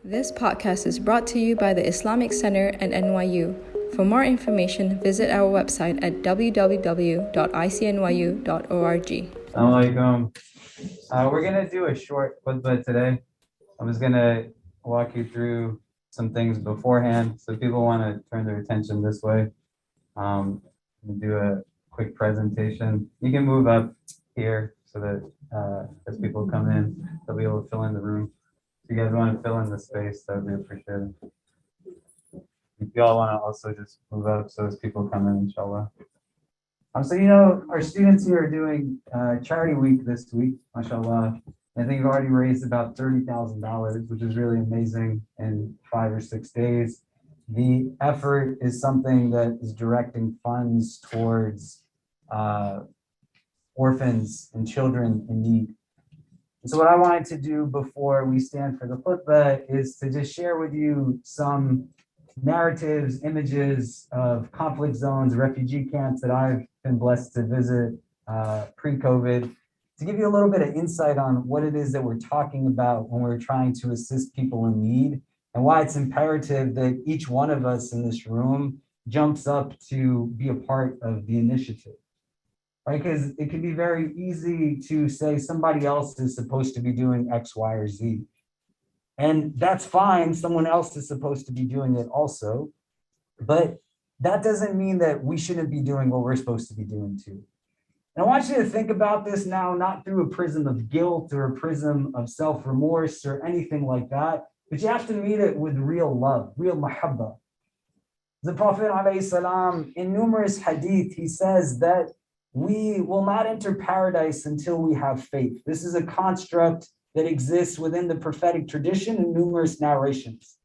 This podcast is brought to you by the Islamic Center and NYU. For more information, visit our website at www.icnyu.org. We're going to do a short khutbah today. I was going to walk you through some things beforehand, so people want to turn their attention this way. We'll do a quick presentation. You can move up here so that as people come in, they'll be able to fill in the room. If you guys want to fill in the space, that would be appreciated. If you all want to also just move up so as people come in, inshallah. So, our students here are doing Charity Week this week, mashallah. I think we've already raised about $30,000, which is really amazing in 5 or 6 days. The effort is something that is directing funds towards orphans and children in need. So what I wanted to do before we stand for the khutbah is to just share with you some narratives, images of conflict zones, refugee camps that I've been blessed to visit pre-COVID, to give you a little bit of insight on what it is that we're talking about when we're trying to assist people in need, and why it's imperative that each one of us in this room jumps up to be a part of the initiative. Right? Because it can be very easy to say somebody else is supposed to be doing X, Y, or Z. And that's fine. Someone else is supposed to be doing it also. But that doesn't mean that we shouldn't be doing what we're supposed to be doing too. And I want you to think about this now, not through a prism of guilt or a prism of self-remorse or anything like that, but you have to meet it with real love, real mahabbah. The Prophet ﷺ, in numerous hadith, he says that we will not enter paradise until we have faith. This is a construct that exists within the prophetic tradition in numerous narrations.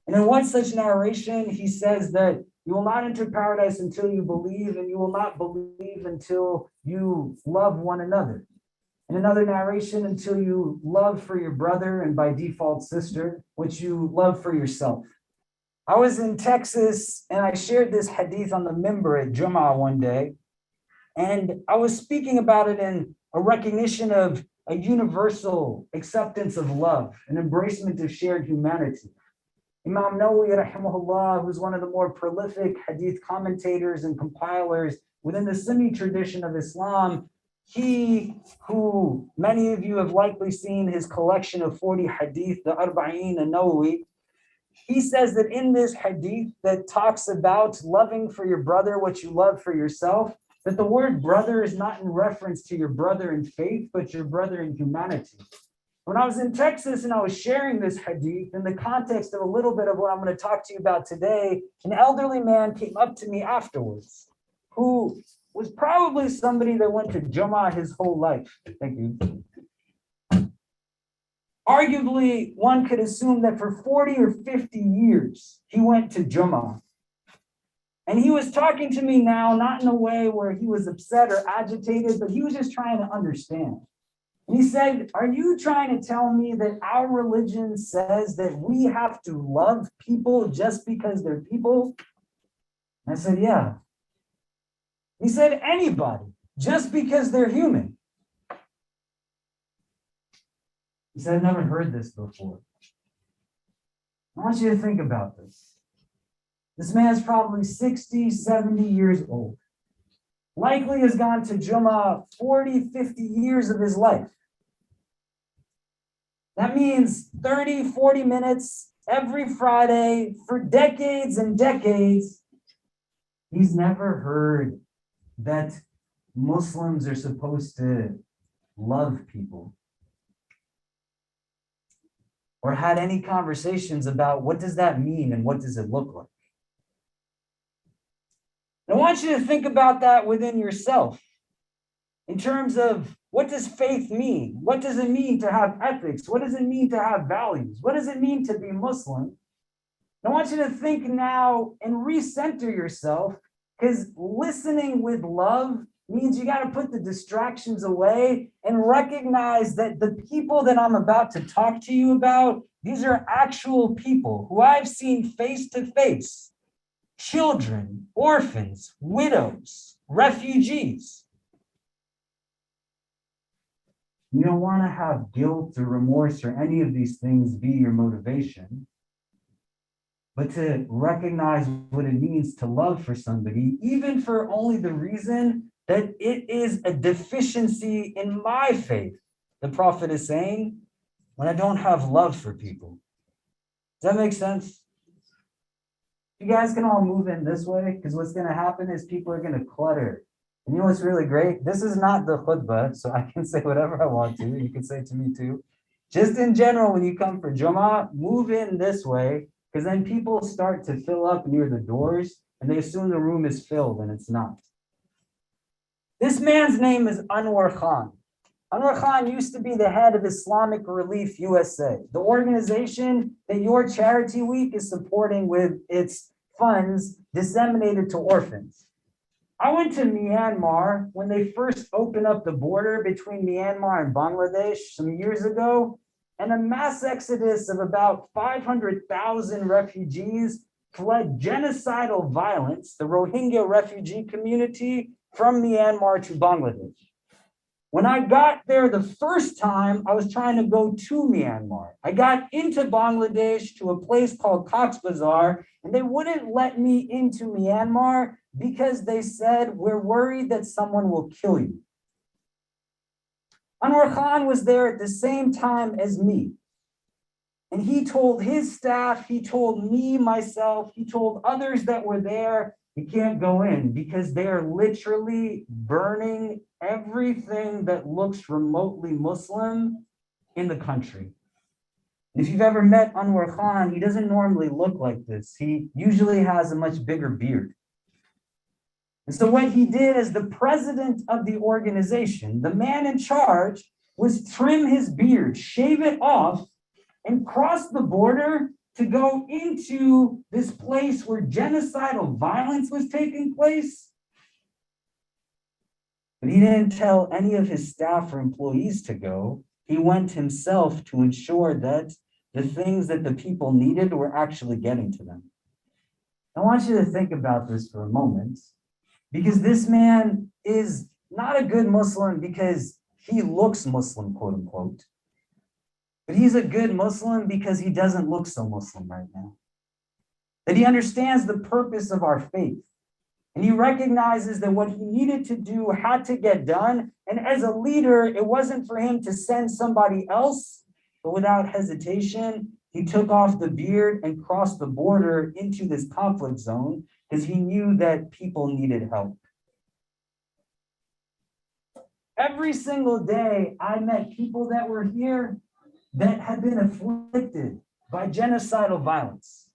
And in one such narration, he says that you will not enter paradise until you believe, and you will not believe until you love one another. In another narration, until you love for your brother and by default sister, which you love for yourself. I was in Texas and I shared this hadith on the minbar at Jummah one day. And I was speaking about it in a recognition of a universal acceptance of love, an embracement of shared humanity. Imam Nawawi, rahimahullah, who's one of the more prolific hadith commentators and compilers within the Sunni tradition of Islam, he, who many of you have likely seen his collection of 40 hadith, the Arba'een an-Nawawi, he says that in this hadith that talks about loving for your brother what you love for yourself, that the word brother is not in reference to your brother in faith, but your brother in humanity. When I was in Texas and I was sharing this hadith in the context of a little bit of what I'm going to talk to you about today, an elderly man came up to me afterwards, who was probably somebody that went to Jummah his whole life. Thank you. Arguably, one could assume that for 40 or 50 years, he went to Jummah. And he was talking to me now, not in a way where he was upset or agitated, but he was just trying to understand. And he said, are you trying to tell me that our religion says that we have to love people just because they're people? I said, yeah. He said, anybody, just because they're human. He said, I've never heard this before. I want you to think about this. This man's probably 60, 70 years old. Likely has gone to Jummah 40, 50 years of his life. That means 30, 40 minutes every Friday for decades and decades. He's never heard that Muslims are supposed to love people, or had any conversations about what does that mean and what does it look like. I want you to think about that within yourself in terms of what does faith mean? What does it mean to have ethics? What does it mean to have values? What does it mean to be Muslim? I want you to think now and recenter yourself, because listening with love means you got to put the distractions away and recognize that the people that I'm about to talk to you about, these are actual people who I've seen face to face. Children, orphans, widows, refugees. You don't want to have guilt or remorse or any of these things be your motivation, but to recognize what it means to love for somebody, even for only the reason that it is a deficiency in my faith. The Prophet is saying, when I don't have love for people. Does that make sense? You guys can all move in this way, because what's going to happen is people are going to clutter. And you know what's really great? This is not the khutbah, so I can say whatever I want to. You can say to me too. Just in general, when you come for Jummah, move in this way, because then people start to fill up near the doors, and they assume the room is filled, and it's not. This man's name is Anwar Khan. Anwar Khan used to be the head of Islamic Relief USA, the organization that your charity week is supporting with its funds disseminated to orphans. I went to Myanmar when they first opened up the border between Myanmar and Bangladesh some years ago, and a mass exodus of about 500,000 refugees fled genocidal violence, the Rohingya refugee community, from Myanmar to Bangladesh. When I got there the first time, I was trying to go to Myanmar. I got into Bangladesh to a place called Cox's Bazar, and they wouldn't let me into Myanmar because they said, we're worried that someone will kill you. Anwar Khan was there at the same time as me. And he told his staff, he told me, myself, he told others that were there, you can't go in because they are literally burning everything that looks remotely Muslim in the country. If you've ever met Anwar Khan, he doesn't normally look like this. He usually has a much bigger beard. And so what he did as the president of the organization, the man in charge, was trim his beard, shave it off, and cross the border to go into this place where genocidal violence was taking place. But he didn't tell any of his staff or employees to go. He went himself to ensure that the things that the people needed were actually getting to them. I want you to think about this for a moment, because this man is not a good Muslim because he looks Muslim, quote unquote. But he's a good Muslim because he doesn't look so Muslim right now. That he understands the purpose of our faith. And he recognizes that what he needed to do had to get done. And as a leader, it wasn't for him to send somebody else, but without hesitation, he took off the beard and crossed the border into this conflict zone because he knew that people needed help. Every single day, I met people that were here that had been afflicted by genocidal violence.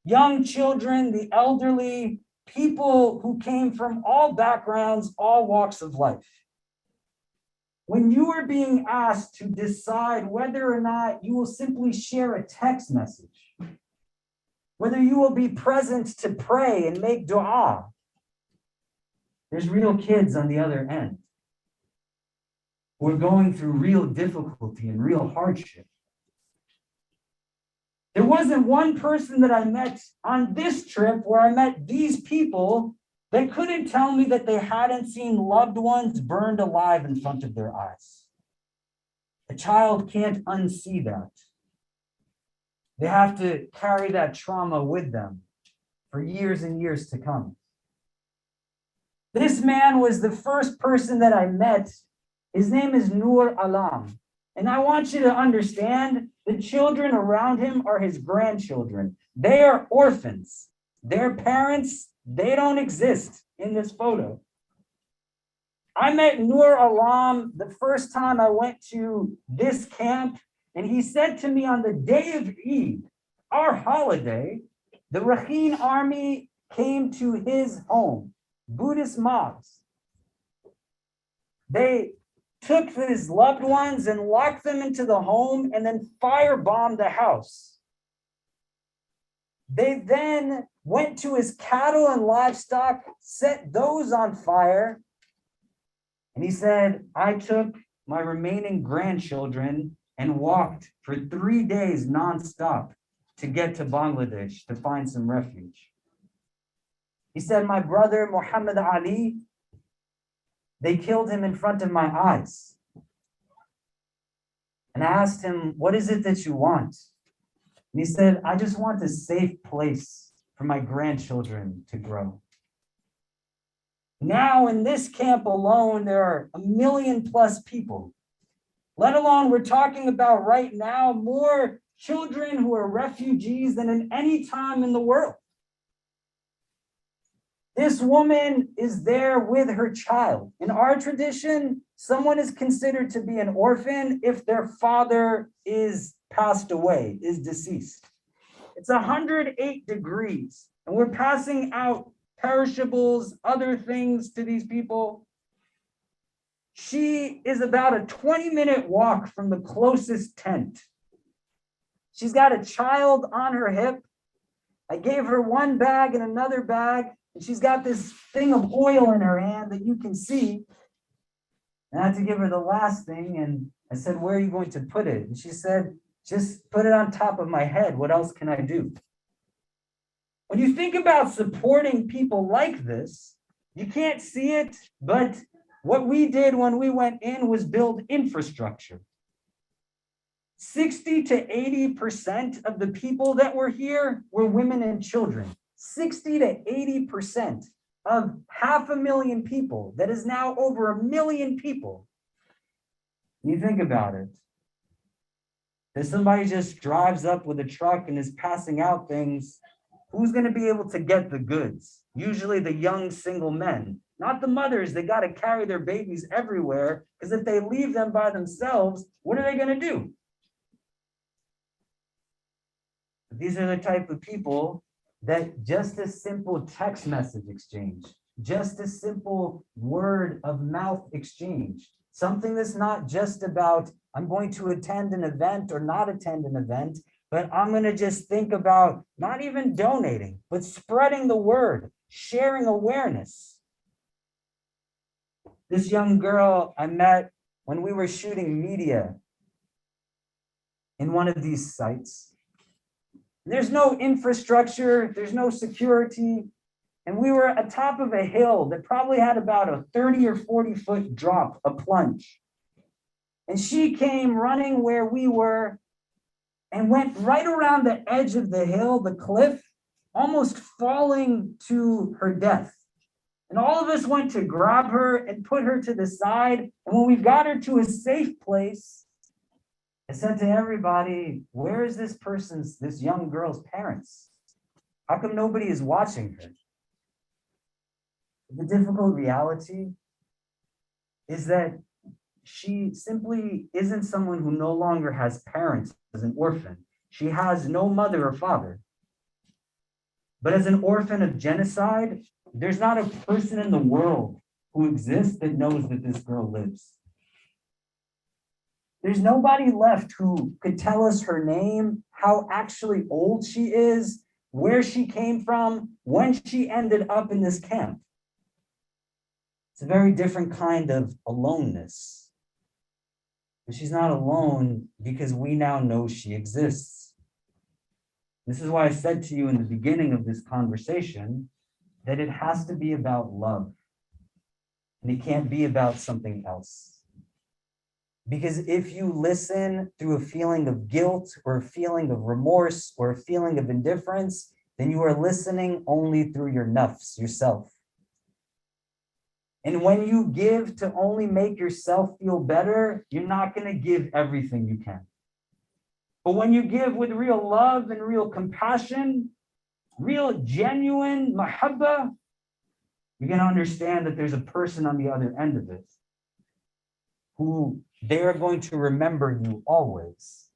Young children, the elderly, people who came from all backgrounds, all walks of life. When you are being asked to decide whether or not you will simply share a text message, whether you will be present to pray and make dua, there's real kids on the other end. We're going through real difficulty and real hardship. There wasn't one person that I met on this trip where I met these people that couldn't tell me that they hadn't seen loved ones burned alive in front of their eyes. A child can't unsee that. They have to carry that trauma with them for years and years to come. This man was the first person that I met. His name is Nur Alam. And I want you to understand the children around him are his grandchildren. They are orphans. Their parents, they don't exist in this photo. I met Nur Alam the first time I went to this camp, and he said to me on the day of Eid, our holiday, the Rakhine army came to his home, Buddhist mosques. They took his loved ones and locked them into the home and then firebombed the house. They then went to his cattle and livestock, set those on fire. And he said, I took my remaining grandchildren and walked for 3 days nonstop to get to Bangladesh to find some refuge. He said, my brother, Muhammad Ali, they killed him in front of my eyes. And I asked him, what is it that you want? And he said, I just want a safe place for my grandchildren to grow. Now in this camp alone, there are 1 million plus people, let alone we're talking about right now more children who are refugees than in any time in the world. This woman is there with her child. In our tradition, someone is considered to be an orphan if their father is passed away, is deceased. It's 108 degrees, and we're passing out perishables, other things to these people. She is about a 20-minute walk from the closest tent. She's got a child on her hip. I gave her one bag and another bag, and she's got this thing of oil in her hand that you can see. And I had to give her the last thing, and I said, where are you going to put it? And she said, just put it on top of my head. What else can I do? When you think about supporting people like this, you can't see it, but what we did when we went in was build infrastructure. 60 to 80% of the people that were here were women and children. 60 to 80% of 500,000 people, that is now over 1 million people. You think about it. If somebody just drives up with a truck and is passing out things, who's going to be able to get the goods? Usually the young single men, not the mothers. They got to carry their babies everywhere, because if they leave them by themselves, what are they going to do? These are the type of people that just a simple text message exchange, just a simple word of mouth exchange, something that's not just about, I'm going to attend an event or not attend an event, but I'm going to just think about not even donating, but spreading the word, sharing awareness. This young girl I met when we were shooting media in one of these sites. There's no infrastructure, there's no security, and we were atop of a hill that probably had about a 30 or 40 foot drop, a plunge. And she came running where we were and went right around the edge of the hill, the cliff, almost falling to her death. And all of us went to grab her and put her to the side. And when we got her to a safe place, I said to everybody, where is this young girl's parents? How come nobody is watching her? The difficult reality is that she simply isn't someone who no longer has parents as an orphan. She has no mother or father. But as an orphan of genocide, there's not a person in the world who exists that knows that this girl lives. There's nobody left who could tell us her name, how actually old she is, where she came from, when she ended up in this camp. It's a very different kind of aloneness. But she's not alone because we now know she exists. This is why I said to you in the beginning of this conversation that it has to be about love. And it can't be about something else. Because if you listen through a feeling of guilt or a feeling of remorse or a feeling of indifference, then you are listening only through your nafs, yourself. And when you give to only make yourself feel better, you're not going to give everything you can. But when you give with real love and real compassion, real genuine mahabbah, you're going to understand that there's a person on the other end of it who they are going to remember you always.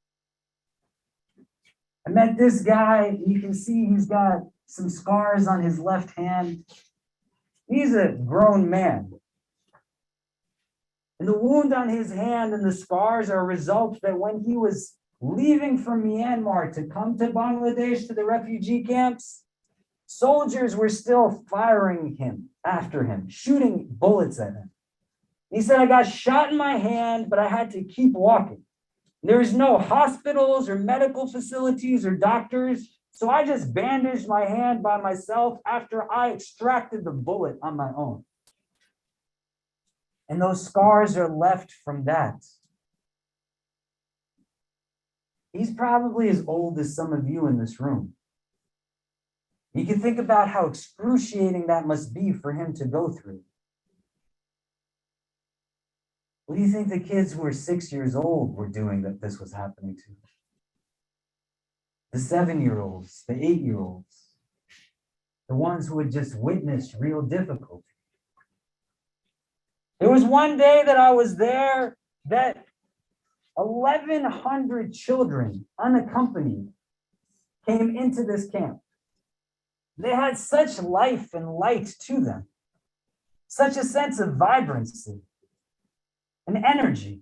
I met this guy, you can see he's got some scars on his left hand. He's a grown man. And the wound on his hand and the scars are results that when he was leaving from Myanmar to come to Bangladesh to the refugee camps, soldiers were still firing after him, shooting bullets at him. He said, I got shot in my hand, but I had to keep walking. There was no hospitals or medical facilities or doctors, so I just bandaged my hand by myself after I extracted the bullet on my own. And those scars are left from that. He's probably as old as some of you in this room. You can think about how excruciating that must be for him to go through. What do you think the kids who were 6 years old were doing that this was happening to? The 7-year-olds, the 8-year-olds, the ones who had just witnessed real difficulty. There was one day that I was there that 1,100 children, unaccompanied, came into this camp. They had such life and light to them, such a sense of vibrancy and energy.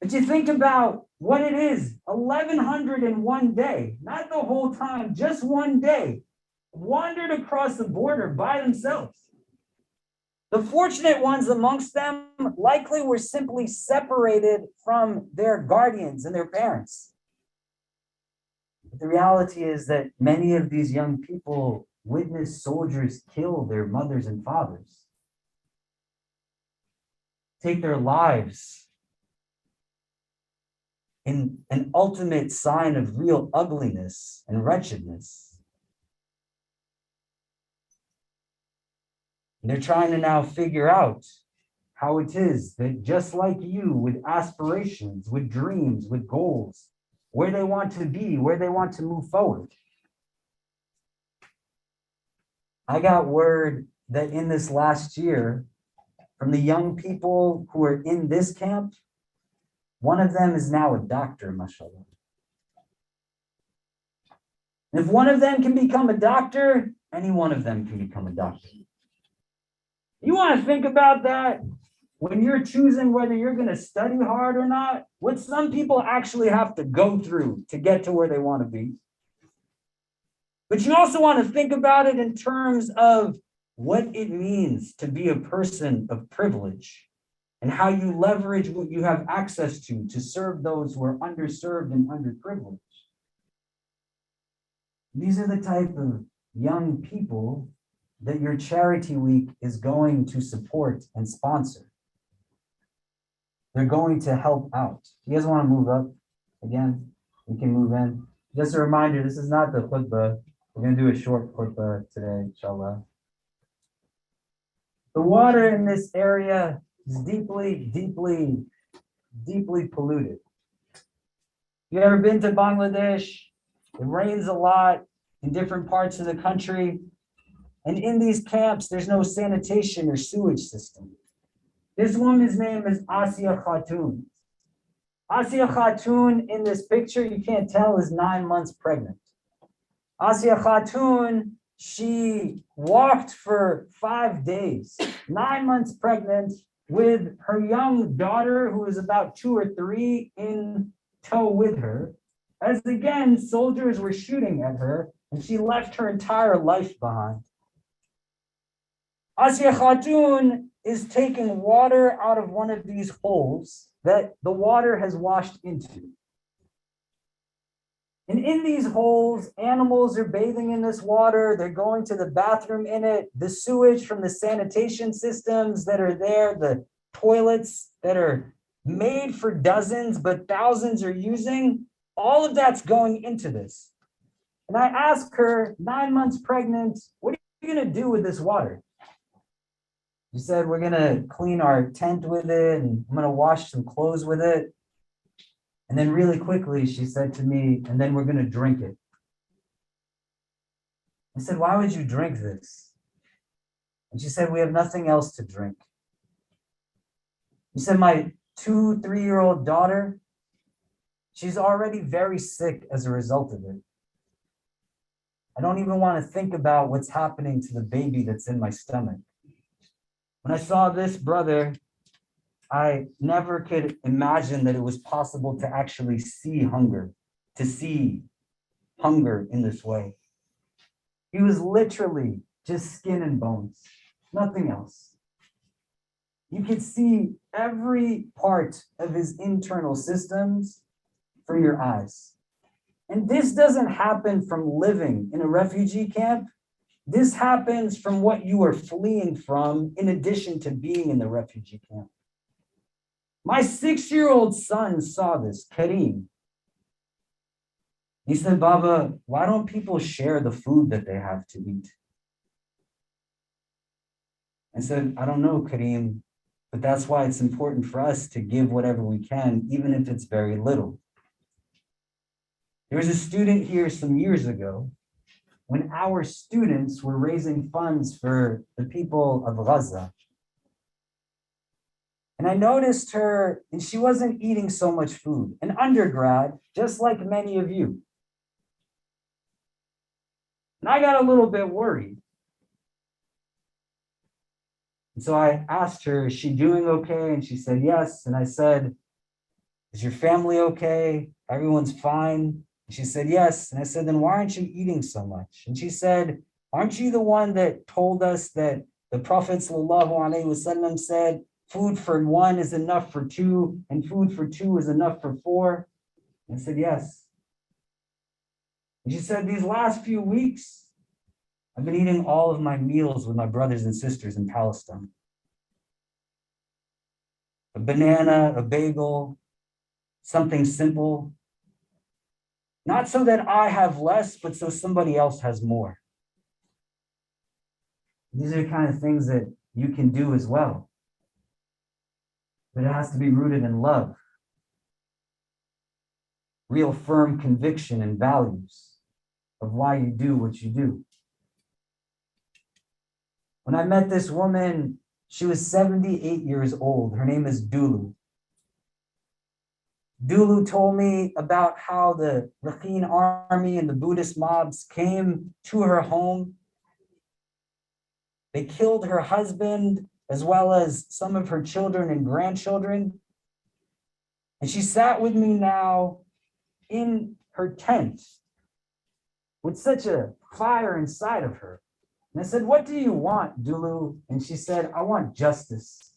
But you think about what it is, 1,100 in one day, not the whole time, just one day, wandered across the border by themselves. The fortunate ones amongst them likely were simply separated from their guardians and their parents. But the reality is that many of these young people witnessed soldiers kill their mothers and fathers, take their lives in an ultimate sign of real ugliness and wretchedness. And they're trying to now figure out how it is that just like you, with aspirations, with dreams, with goals, where they want to be, where they want to move forward. I got word that in this last year, from the young people who are in this camp, one of them is now a doctor, mashallah. And if one of them can become a doctor, any one of them can become a doctor. You want to think about that when you're choosing whether you're going to study hard or not, what some people actually have to go through to get to where they want to be. But you also want to think about it in terms of what it means to be a person of privilege and how you leverage what you have access to serve those who are underserved and underprivileged. These are the type of young people that your charity week is going to support and sponsor. They're going to help out. You guys want to move up again? We can move in. Just a reminder, this is not the khutbah. We're going to do a short khutbah today, inshallah. The water in this area is deeply, deeply, deeply polluted. You ever been to Bangladesh? It rains a lot in different parts of the country. And in these camps, there's no sanitation or sewage system. This woman's name is Asiya Khatun. Asiya Khatun in this picture, you can't tell, is 9 months pregnant. Asiya Khatun, she walked for 5 days, 9 months pregnant, with her young daughter, who was about 2 or 3, in tow with her, as again, soldiers were shooting at her, and she left her entire life behind. Asiya Khatun is taking water out of one of these holes that the water has washed into. And in these holes, animals are bathing in this water. They're going to the bathroom in it. The sewage from the sanitation systems that are there, the toilets that are made for dozens, but thousands are using, all of that's going into this. And I asked her, 9 months pregnant, what are you going to do with this water? She said, we're going to clean our tent with it, and I'm going to wash some clothes with it. And then really quickly, she said to me, and then we're going to drink it. I said, why would you drink this? And she said, we have nothing else to drink. She said, my 2, 3-year-old daughter, she's already very sick as a result of it. I don't even want to think about what's happening to the baby that's in my stomach. When I saw this brother, I never could imagine that it was possible to actually see hunger, to see hunger in this way. He was literally just skin and bones, nothing else. You could see every part of his internal systems from your eyes. And this doesn't happen from living in a refugee camp. This happens from what you are fleeing from, in addition to being in the refugee camp. My 6-year-old son saw this, Kareem. He said, Baba, why don't people share the food that they have to eat? I said, I don't know, Kareem, but that's why it's important for us to give whatever we can, even if it's very little. There was a student here some years ago when our students were raising funds for the people of Gaza. And I noticed her, and she wasn't eating so much food, an undergrad, just like many of you. And I got a little bit worried. And so I asked her, is she doing okay? And she said, yes. And I said, is your family okay? Everyone's fine? And she said, yes. And I said, then why aren't you eating so much? And she said, aren't you the one that told us that the Prophet ﷺ said, food for one is enough for two, and food for two is enough for four? And I said, yes. And she said, these last few weeks, I've been eating all of my meals with my brothers and sisters in Palestine. A banana, a bagel, something simple. Not so that I have less, but so somebody else has more. These are the kind of things that you can do as well. But it has to be rooted in love, real firm conviction and values of why you do what you do. When I met this woman, she was 78 years old. Her name is Dulu. Dulu told me about how the Rakhine army and the Buddhist mobs came to her home. They killed her husband as well as some of her children and grandchildren. And she sat with me now in her tent with such a fire inside of her. And I said, what do you want, Dulu? And she said, I want justice.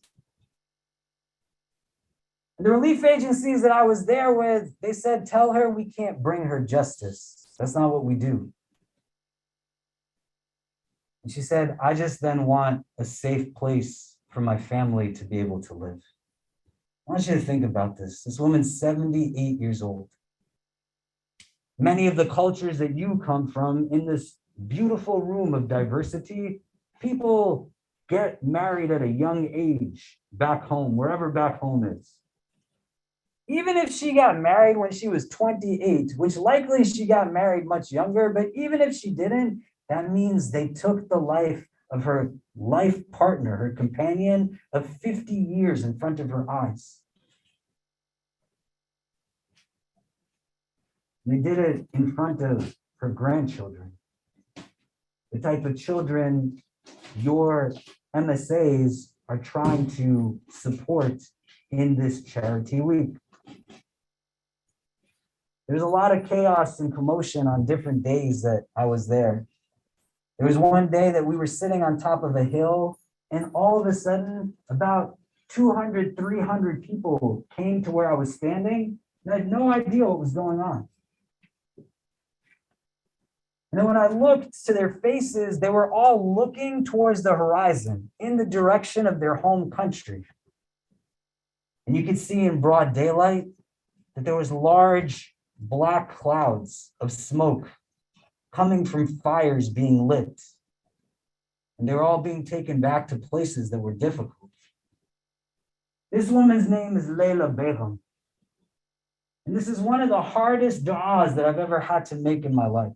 And the relief agencies that I was there with, they said, tell her we can't bring her justice. That's not what we do. And she said, I just then want a safe place for my family to be able to live. I want you to think about this. This woman's 78 years old. Many of the cultures that you come from in this beautiful room of diversity, people get married at a young age back home, wherever back home is. Even if she got married when she was 28, which likely she got married much younger, but even if she didn't, that means they took the life of her life partner, her companion, of 50 years in front of her eyes. They did it in front of her grandchildren. The type of children your MSAs are trying to support in this charity week. There's a lot of chaos and commotion on different days that I was there. There was one day that we were sitting on top of a hill, and all of a sudden, about 200, 300 people came to where I was standing, and I had no idea what was going on. And then when I looked to their faces, they were all looking towards the horizon in the direction of their home country. And you could see in broad daylight that there was large black clouds of smoke coming from fires being lit. And they were all being taken back to places that were difficult. This woman's name is Layla Begum. And this is one of the hardest du'as that I've ever had to make in my life.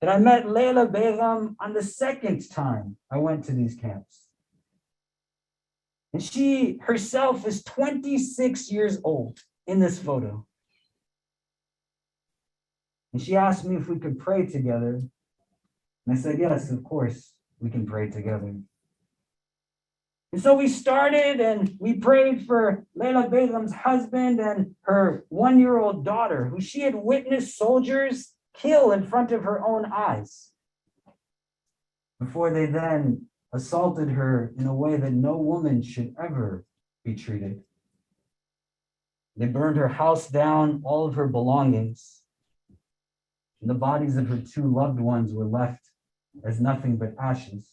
That I met Layla Begum on the second time I went to these camps. And she herself is 26 years old in this photo. And she asked me if we could pray together. And I said, yes, of course, we can pray together. And so we started and we prayed for Layla Begum's husband and her 1-year-old daughter, who she had witnessed soldiers kill in front of her own eyes, before they then assaulted her in a way that no woman should ever be treated. They burned her house down, all of her belongings, and the bodies of her 2 loved ones were left as nothing but ashes.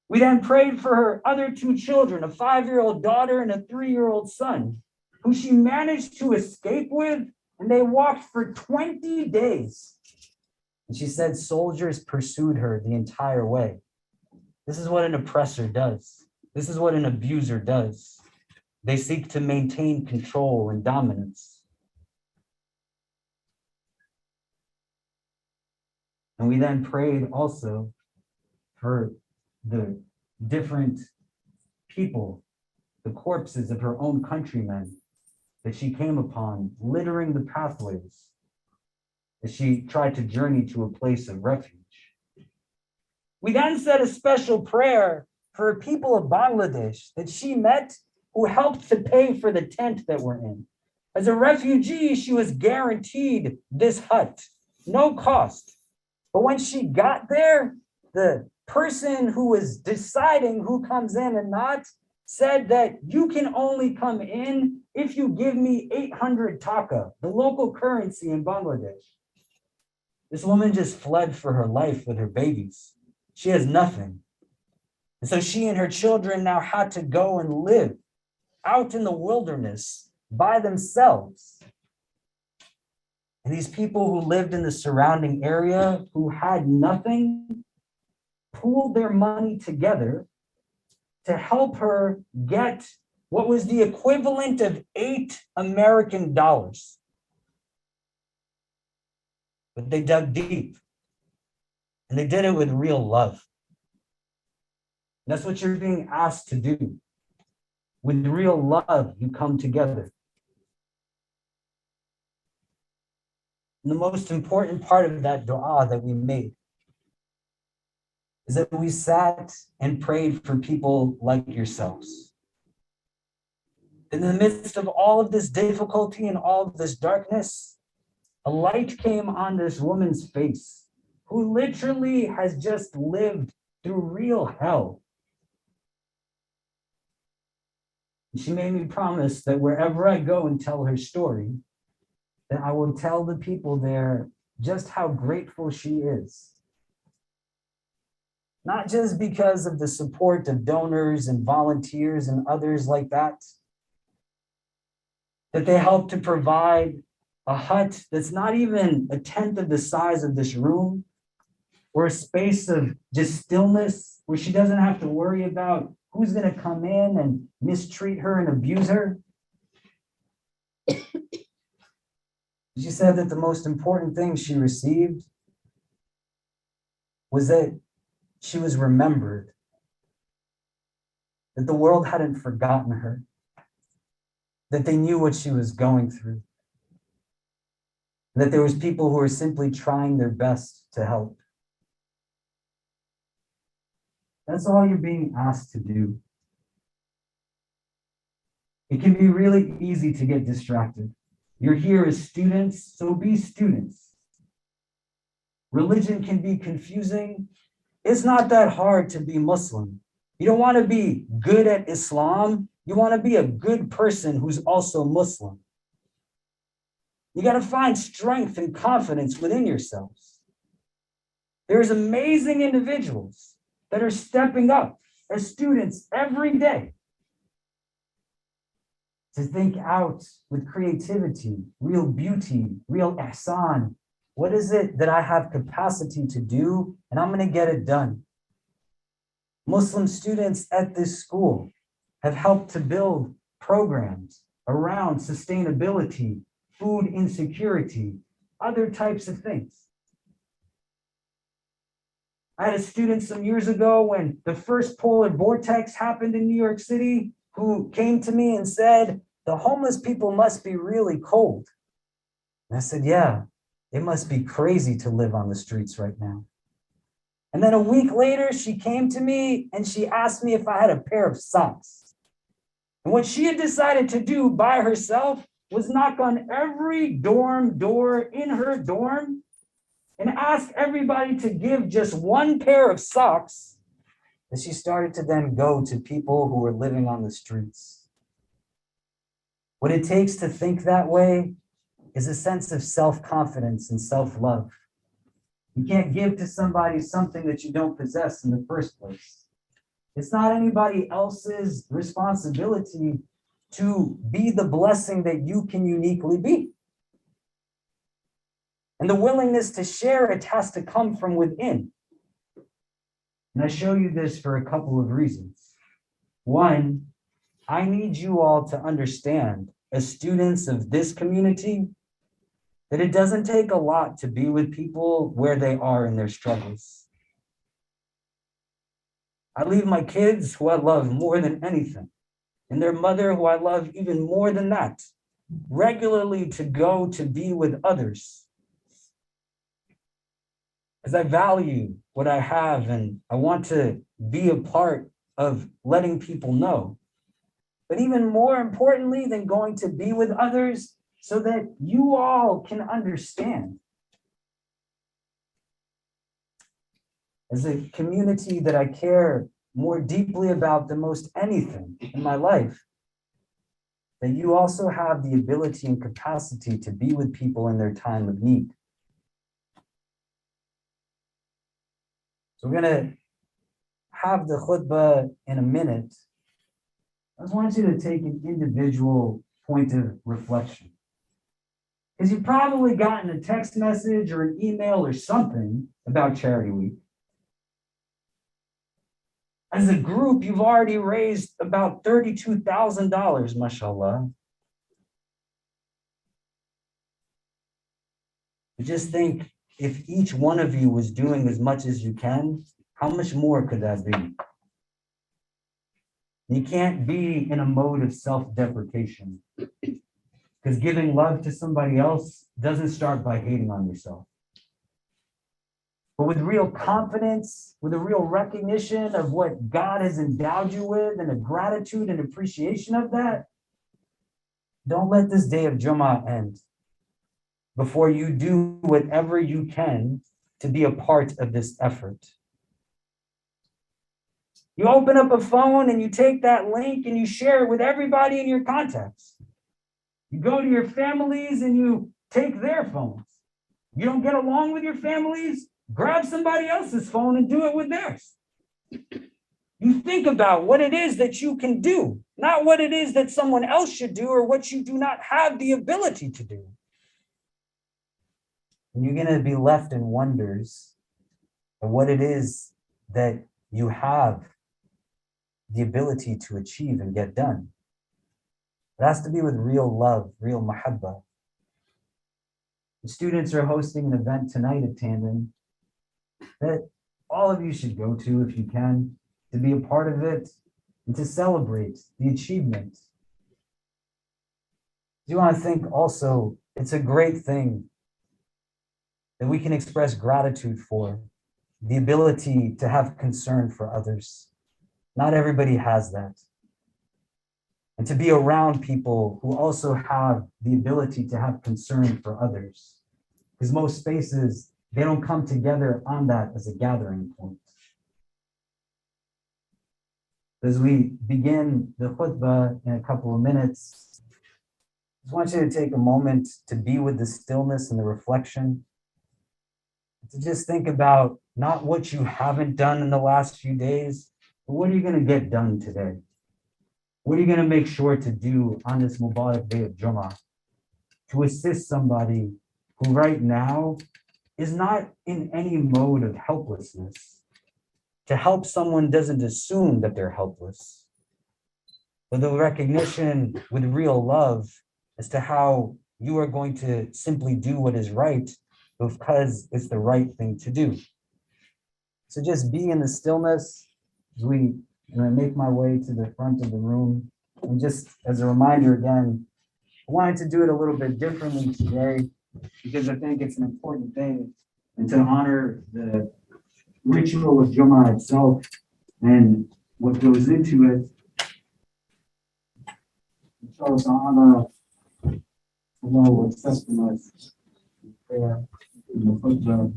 We then prayed for her other 2 children, a 5-year-old daughter and a 3-year-old son, who she managed to escape with And they walked for 20 days. And she said soldiers pursued her the entire way. This is what an oppressor does. This is what an abuser does. They seek to maintain control and dominance. And we then prayed also for the different people, the corpses of her own countrymen that she came upon, littering the pathways as she tried to journey to a place of refuge. We then said a special prayer for people of Bangladesh that she met who helped to pay for the tent that we're in. As a refugee, she was guaranteed this hut, no cost. But when she got there, the person who was deciding who comes in and not said that you can only come in if you give me 800 taka, the local currency in Bangladesh. This woman just fled for her life with her babies. She has nothing. And so she and her children now had to go and live out in the wilderness by themselves. And these people who lived in the surrounding area, who had nothing, pooled their money together to help her get what was the equivalent of $8 American. But they dug deep, and they did it with real love. And that's what you're being asked to do. With real love, you come together. And the most important part of that dua that we made is that we sat and prayed for people like yourselves. In the midst of all of this difficulty and all of this darkness, a light came on this woman's face who literally has just lived through real hell. She made me promise that wherever I go and tell her story, that I will tell the people there just how grateful she is. Not just because of the support of donors and volunteers and others like that they help to provide a hut that's not even a tenth of the size of this room, or a space of just stillness where she doesn't have to worry about who's going to come in and mistreat her and abuse her. She said that the most important thing she received was that she was remembered, that the world hadn't forgotten her, that they knew what she was going through, that there was people who were simply trying their best to help. That's all you're being asked to do. It can be really easy to get distracted. You're here as students, so be students. Religion can be confusing. It's not that hard to be Muslim. You don't want to be good at Islam. You want to be a good person who's also Muslim. You got to find strength and confidence within yourselves. There's amazing individuals that are stepping up as students every day to think out with creativity, real beauty, real ihsan. What is it that I have capacity to do? And I'm going to get it done. Muslim students at this school have helped to build programs around sustainability, food insecurity, other types of things. I had a student some years ago when the first polar vortex happened in New York City who came to me and said, the homeless people must be really cold. And I said, yeah, it must be crazy to live on the streets right now. And then a week later, she came to me and she asked me if I had a pair of socks. And what she had decided to do by herself was knock on every dorm door in her dorm and ask everybody to give just one pair of socks. And she started to then go to people who were living on the streets. What it takes to think that way is a sense of self-confidence and self-love. You can't give to somebody something that you don't possess in the first place. It's not anybody else's responsibility to be the blessing that you can uniquely be. And the willingness to share it has to come from within. And I show you this for a couple of reasons. One, I need you all to understand, as students of this community, that it doesn't take a lot to be with people where they are in their struggles. I leave my kids, who I love more than anything, and their mother, who I love even more than that, regularly to go to be with others. As I value what I have and I want to be a part of letting people know. But even more importantly than going to be with others, so that you all can understand. As a community that I care more deeply about than most anything in my life, that you also have the ability and capacity to be with people in their time of need. So we're going to have the khutbah in a minute. I just want you to take an individual point of reflection. Because you've probably gotten a text message or an email or something about Charity Week. As a group, you've already raised about $32,000, mashallah. Just think, if each one of you was doing as much as you can, how much more could that be? You can't be in a mode of self-deprecation, because giving love to somebody else doesn't start by hating on yourself. But with real confidence, with a real recognition of what God has endowed you with and a gratitude and appreciation of that, don't let this day of Jummah end before you do whatever you can to be a part of this effort. You open up a phone and you take that link and you share it with everybody in your contacts. You go to your families and you take their phones. You don't get along with your families? Grab somebody else's phone and do it with theirs. You think about what it is that you can do, not what it is that someone else should do or what you do not have the ability to do. And you're going to be left in wonders of what it is that you have the ability to achieve and get done. It has to be with real love, real mahabbah. The students are hosting an event tonight at Tandon that all of you should go to if you can, to be a part of it and to celebrate the achievement. I do want to think also, it's a great thing that we can express gratitude for, the ability to have concern for others. Not everybody has that. And to be around people who also have the ability to have concern for others. Because most spaces, they don't come together on that as a gathering point. As we begin the khutbah in a couple of minutes, I just want you to take a moment to be with the stillness and the reflection. To just think about not what you haven't done in the last few days, but what are you going to get done today? What are you going to make sure to do on this Mubarak day of Jummah to assist somebody who right now is not in any mode of helplessness? To help someone doesn't assume that they're helpless, but the recognition with real love as to how you are going to simply do what is right because it's the right thing to do. So just be in the stillness as I make my way to the front of the room. And just as a reminder again, I wanted to do it a little bit differently today because I think it's an important thing and to honor the ritual of Jummah itself and what goes into it. Allah will accept from us prayer in the khutbah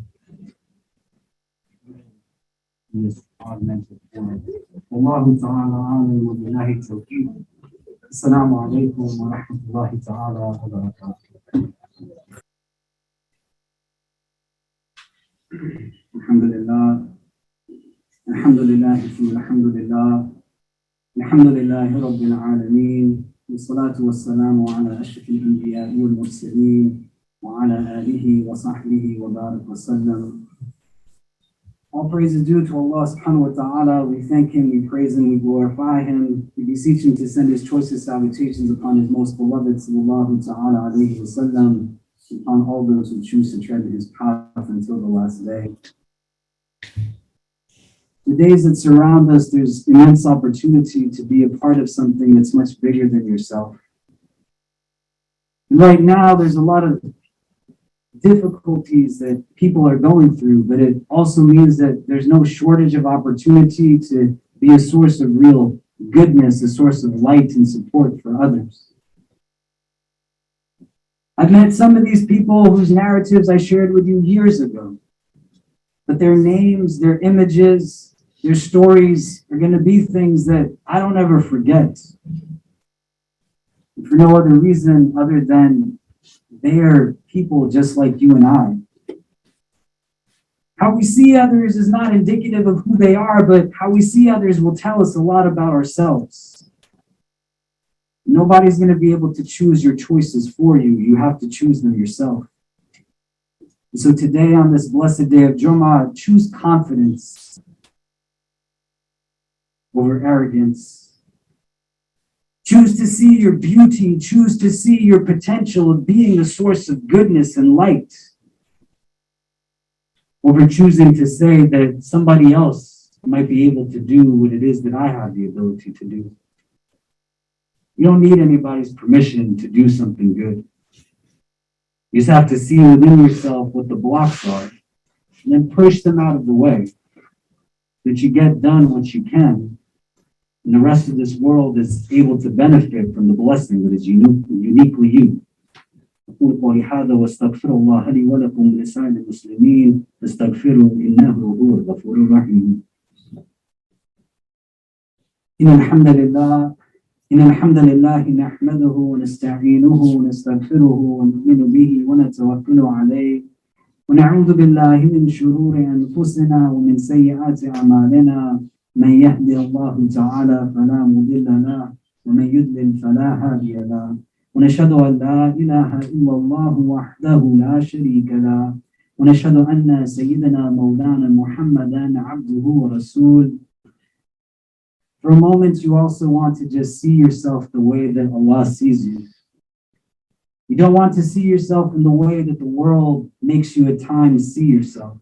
in this augmented form. Allahu ta'ala alim wa billahi tawfiq. Assalamu alaikum wa rahmatullahi ta'ala wa barakatuh. Alhamdulillah. Alhamdulillah. Alhamdulillah. Alhamdulillah Rabbil Alameen. والصلاة والسلام على أشرف الأنبياء والمرسلين وعلى آله وصحبه وبارك وسلم. All praise is due to Allah subhanahu wa ta'ala. We thank Him, we praise Him, we glorify Him. We beseech Him to send His choicest salutations upon His most beloved sallallahu ta'ala alayhi wa sallam, upon all those who choose to tread His path until the last day. The days that surround us, there's immense opportunity to be a part of something that's much bigger than yourself. And right now, there's a lot of difficulties that people are going through, but it also means that there's no shortage of opportunity to be a source of real goodness, a source of light and support for others. I've met some of these people whose narratives I shared with you years ago, but their names, their images, their stories are going to be things that I don't ever forget. For no other reason other than they're people just like you and I. How we see others is not indicative of who they are, but how we see others will tell us a lot about ourselves. Nobody's going to be able to choose your choices for you. You have to choose them yourself. And so today, on this blessed day of Jummah, choose confidence over arrogance. Choose to see your beauty. Choose to see your potential of being a source of goodness and light, over choosing to say that somebody else might be able to do what it is that I have the ability to do. You don't need anybody's permission to do something good. You just have to see within yourself what the blocks are and then push them out of the way so that you get done what you can. And the rest of this world is able to benefit from the blessing that is uniquely you. أقول قولي هذا واستغفر الله لي ولكم ولسائر المسلمين فاستغفروه إنه هو الغفور الرحيم. إن الحمد لله نحمده ونستعينه ونستغفره ونؤمن به ونتوكل عليه ونعوذ بالله من شرور أنفسنا ومن سيئات أعمالنا. من يهدي الله تعالى فلا مضل له ومن يضلل فلا هادي له ونشهد أن لا إله إلا الله وحده لا شريك له ونشهد أن سيدنا مولانا محمدا عبده ورسوله. For a moment, you also want to just see yourself the way that Allah sees you. You don't want to see yourself in the way that the world makes you at times see yourself.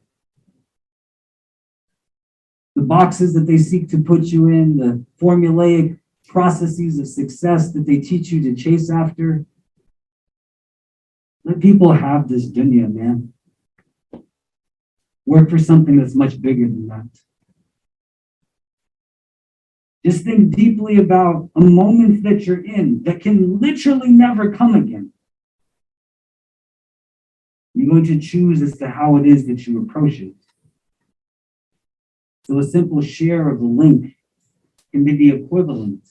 The boxes that they seek to put you in, the formulaic processes of success that they teach you to chase after. Let people have this dunya, man. Work for something that's much bigger than that. Just think deeply about a moment that you're in that can literally never come again. You're going to choose as to how it is that you approach it. So a simple share of the link can be the equivalent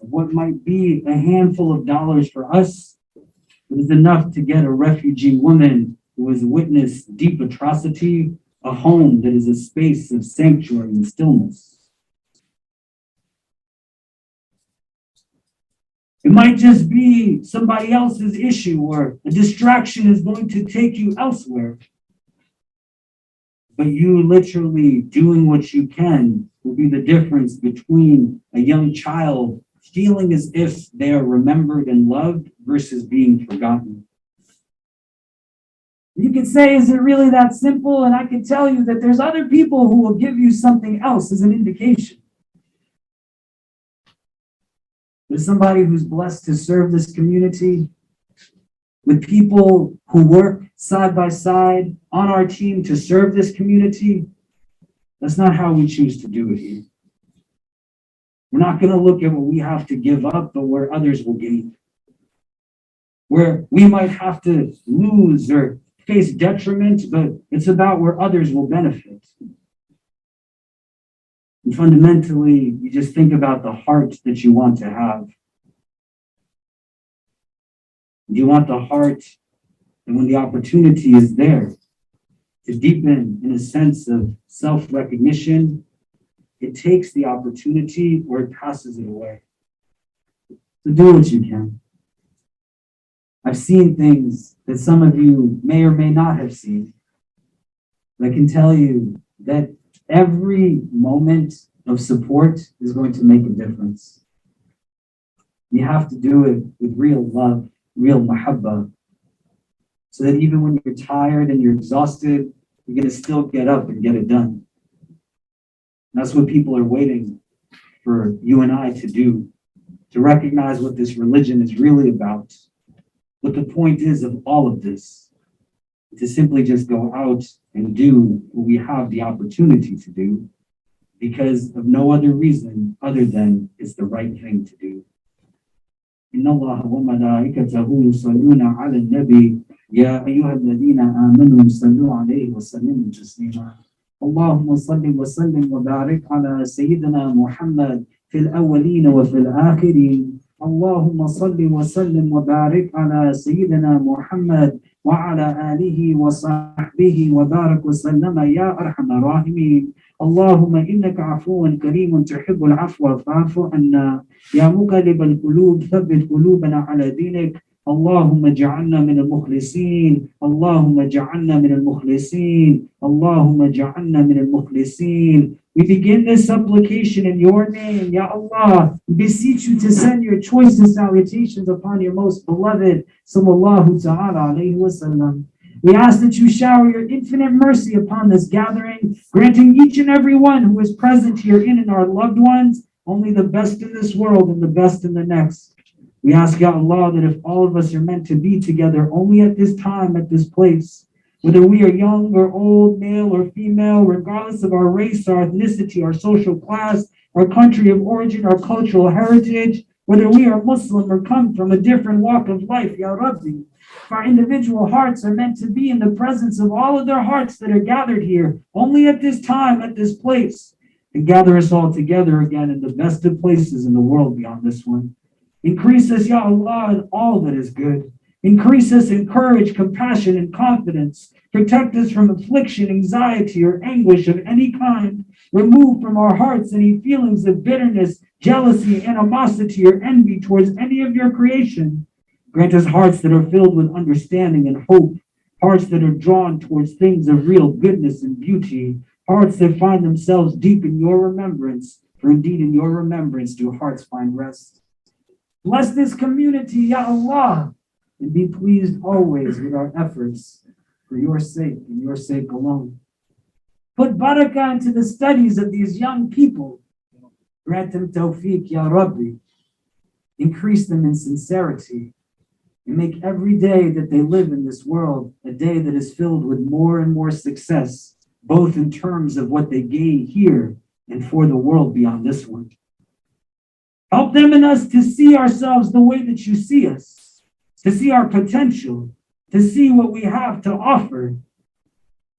of what might be a handful of dollars for us. It is enough to get a refugee woman who has witnessed deep atrocity, a home that is a space of sanctuary and stillness. It might just be somebody else's issue or a distraction is going to take you elsewhere. But you literally doing what you can will be the difference between a young child feeling as if they are remembered and loved versus being forgotten. You could say, is it really that simple? And I can tell you that there's other people who will give you something else as an indication. There's somebody who's blessed to serve this community with people who work side by side on our team to serve this community. That's not how we choose to do it here. We're not going to look at what we have to give up, but where others will gain. Where we might have to lose or face detriment, but it's about where others will benefit. And fundamentally, you just think about the heart that you want to have. You want the heart, and when the opportunity is there to deepen in a sense of self-recognition, it takes the opportunity or it passes it away. So do what you can. I've seen things that some of you may or may not have seen. I can tell you that every moment of support is going to make a difference. You have to do it with real love, real mahabbah, so that even when you're tired and you're exhausted, you're going to still get up and get it done. That's what people are waiting for you and I to do, to recognize what this religion is really about, what the point is of all of this, to simply just go out and do what we have the opportunity to do because of no other reason other than it's the right thing to do. إن الله وملائكته يصلون على النبي يا أيها الذين آمنوا صلوا عليه وسلموا تسليما اللهم صل وسلم وبارك على سيدنا محمد في الأولين وفي الآخرين اللهم صل وسلم وبارك على سيدنا محمد وعلى آله وصحبه وبارك وسلم يا أرحم الراحمين اللهم إنك عفو كريم تحب العفو فاعف عنا يا مقلب القلوب ثبت قلوبنا على دينك اللهم اجعلنا من المخلصين اللهم اجعلنا من المخلصين اللهم اجعلنا من المخلصين. We begin this supplication in your name, Ya Allah. We beseech you to send your choicest salutations upon your most beloved, sallallahu ta'ala alayhi wa sallam. We ask that you shower your infinite mercy upon this gathering, granting each and every one who is present here and our loved ones only the best in this world and the best in the next. We ask, Ya Allah, that if all of us are meant to be together only at this time, at this place, whether we are young or old, male or female, regardless of our race, our ethnicity, our social class, our country of origin, our cultural heritage, whether we are Muslim or come from a different walk of life, Ya Rabbi, if our individual hearts are meant to be in the presence of all of their hearts that are gathered here, only at this time, at this place, and gather us all together again in the best of places in the world beyond this one. Increase us, Ya Allah, in all that is good. Increase us in courage, compassion, and confidence. Protect us from affliction, anxiety, or anguish of any kind. Remove from our hearts any feelings of bitterness, jealousy, animosity, or envy towards any of your creation. Grant us hearts that are filled with understanding and hope, hearts that are drawn towards things of real goodness and beauty, hearts that find themselves deep in your remembrance, for indeed in your remembrance do hearts find rest. Bless this community, Ya Allah, and be pleased always with our efforts for your sake and your sake alone. Put barakah into the studies of these young people. Grant them tawfiq, Ya Rabbi. Increase them in sincerity. And make every day that they live in this world a day that is filled with more and more success, both in terms of what they gain here and for the world beyond this one. Help them and us to see ourselves the way that you see us, to see our potential, to see what we have to offer,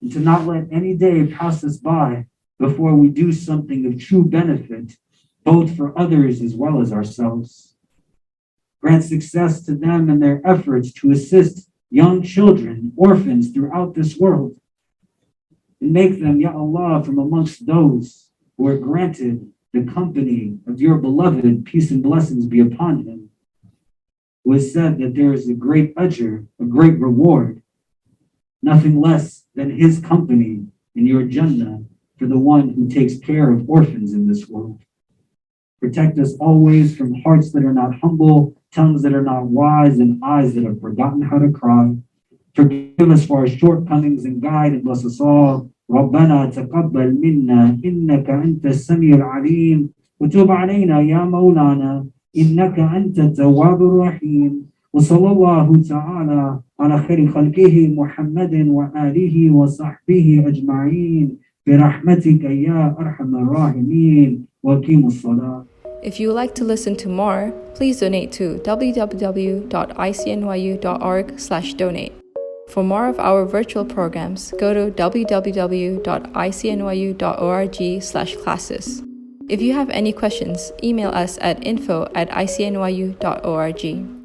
and to not let any day pass us by before we do something of true benefit, both for others as well as ourselves. Grant success to them in their efforts to assist young children, orphans throughout this world, and make them, Ya Allah, from amongst those who are granted the company of your beloved, peace and blessings be upon him, who has said that there is a great ajr, a great reward, nothing less than his company in your Jannah for the one who takes care of orphans in this world. Protect us always from hearts that are not humble, tongues that are not wise, and eyes that have forgotten how to cry. Forgive us for our shortcomings and guide and bless us all. ربنا تقبل منا إنك أنت السميع العليم وتب علينا يا مولانا إنك أنت التواب الرحيم وصلى الله تعالى على خير خلقه محمد وآله وصحبه أجمعين برحمتك يا أرحم الراحمين وقيموا الصلاة. If you would like to listen to more, please donate to www.icnyu.org/donate. For more of our virtual programs, go to www.icnyu.org/classes. If you have any questions, email us at info@icnyu.org.